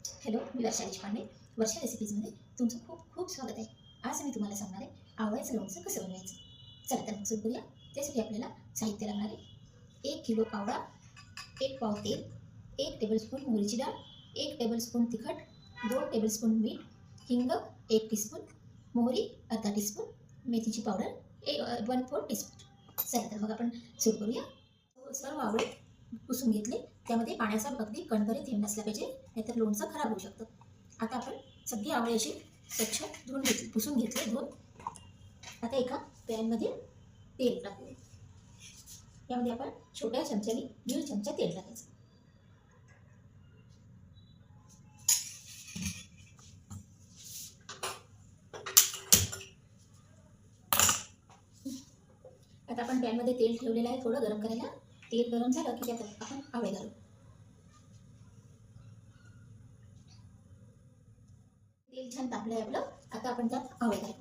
Hello, मी वर्षा देशपांडे. वर्षा रेसिपीजमध्ये तुमचं खूप खूप स्वागत आहे. आज मी तुम्हाला सांगणार आहे आवळ्याचं लोणचं कसं बनवायचं. चला तर मग सुरू करूया. त्यासाठी आपल्याला साहित्य लागणार आहे: 1 किलो आवळा, 1 पाव तेल, 1 टेबलस्पून मोहरीची डाळ, 1 टेबलस्पून तिखट, 2 टेबलस्पून मीठ, हिंग 1 टीस्पून, मोहरी अर्धा टीस्पून, मेथीची पावडर 1/4 टीस्पून. चला तर मग आपण सुरू करूया. सर्व आवळे पुसून घेतले. त्यामध्ये पाण्याचा अगदी कणभरही थेंब नसला पाहिजे, नाहीतर लोणचं खराब होऊ शकतं. आता आपण सगळी आवळे अशी स्वच्छ धुवून घेतली, पुसून घेतले धुवून. आता एका पॅनमध्ये तेल टाकूया. यामध्ये आपण छोट्या चमच्याने 1.5 चमचा तेल टाकायचं. आता आपण पॅनमध्ये तेल ठेवलेलं आहे थोडं गरम करायला. तेल गरम झालं की त्यात आपण आवळे घालू. तेल छान तापलं आहे आपलं. आता आपण त्यात आवळे घालू.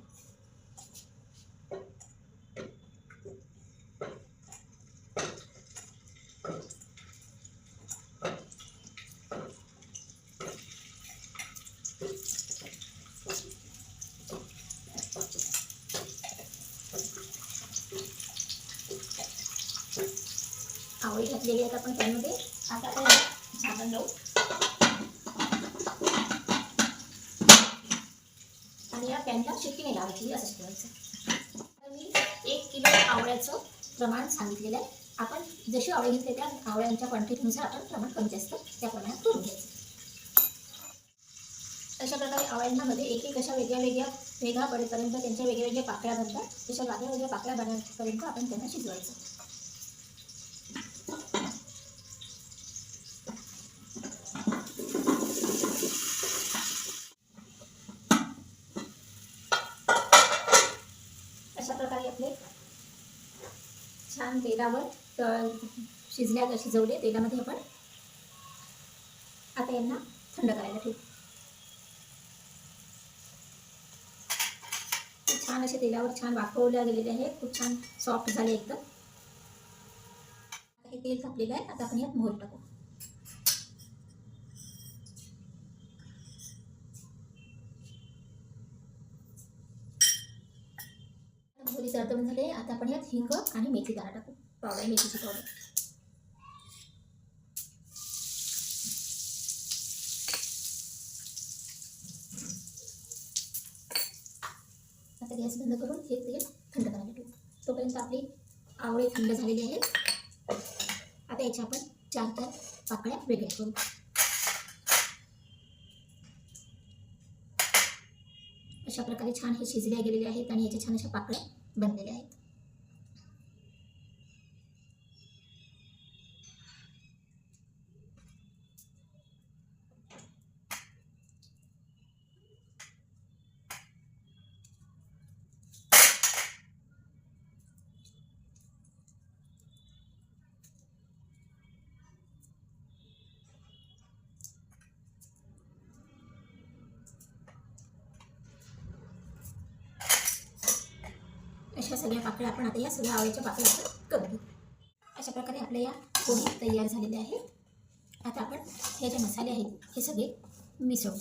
आवळे घातलेली आहेत आपण पॅनमध्ये. आता आपण झाकण लावू आणि या पॅनला शिट्टी नाही लावायची, असंच ठेवायचं. तर मी 1 किलो आवळ्याचं प्रमाण सांगितलेलं आहे. आपण जशी आवळे घेतले त्या आवळ्यांच्या क्वांटिटीनुसार आपण प्रमाण कमी जास्त त्या प्रमाणात करून घ्यायचं. अशा प्रकारे आवळ्यांमध्ये एक अशा वेगळ्या पडेपर्यंत त्यांच्या वेगळ्या पाकळ्या बनतात. तशा वेगळ्या पाकळ्या बनण्यापर्यंत आपण त्यांना शिजवायचं. अशा प्रकारे आपले छान तेलावर शिजवले तेलामध्ये आपण आता यांना थंड करायला ठेवू. छान असे तेलावर छान वाफवल्या गेलेले आहे, खूप छान सॉफ्ट झाले एकदम. हे तेल तापलेलं आहे. आता आपण यात मोहरी टाकू. मोहरी तडतडून झाले. आता आपण यात हिंग आणि मेथी दाणा टाकू. मेथीची पावडर. आता गॅस बंद करून हे तेल थंड करायला ठेवू. तोपर्यंत आपले आवळे थंड झालेले आहेत. आता याच्या आपण 4-4 पाकळ्या वेगळ्या करू. अशा प्रकारे छान हे शिजल्या गेलेले आहेत आणि याच्या छान अशा पाकळ्या बनलेल्या आहेत. अशा सगळ्या पाकळ्या आपण आता या सगळ्या आवळ्याच्या पाकळ्या करून घेऊ. अशा प्रकारे आपल्या या पोळी तयार झालेल्या आहेत. आता आपण हे जे मसाले आहेत हे सगळे मिसळू.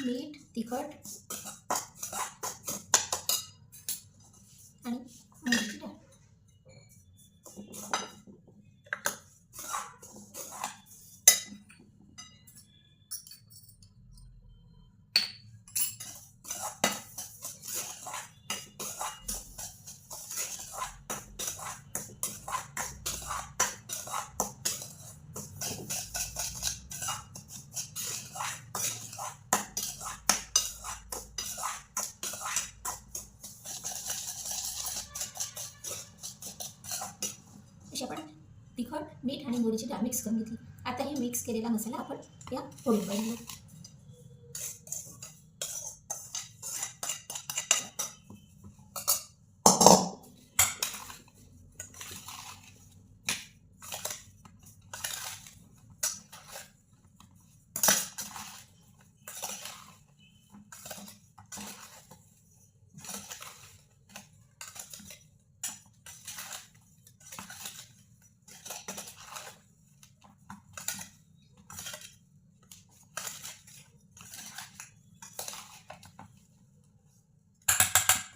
मीठ, तिखट आणि मोहरीची डाळ. अशी आपण तिखट, मीठ आणि मोहरीची डाळ मिक्स करून घेतली. आता हे मिक्स केलेला मसाला आपण या पोळीवर घालू.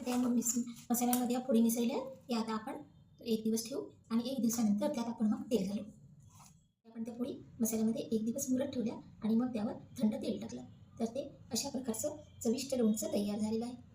त्या मसाल्यामध्ये या फोडी मिसळल्या या आता आपण एक दिवस ठेवू आणि एक दिवसानंतर त्यात आपण मग तेल घालू. आपण त्या पोळी मसाल्यामध्ये एक दिवस मुरत ठेवल्या आणि मग त्यावर थंड तेल टाकलं तर ते अशा प्रकारचं चविष्ट लोणचं तयार झालेलं आहे.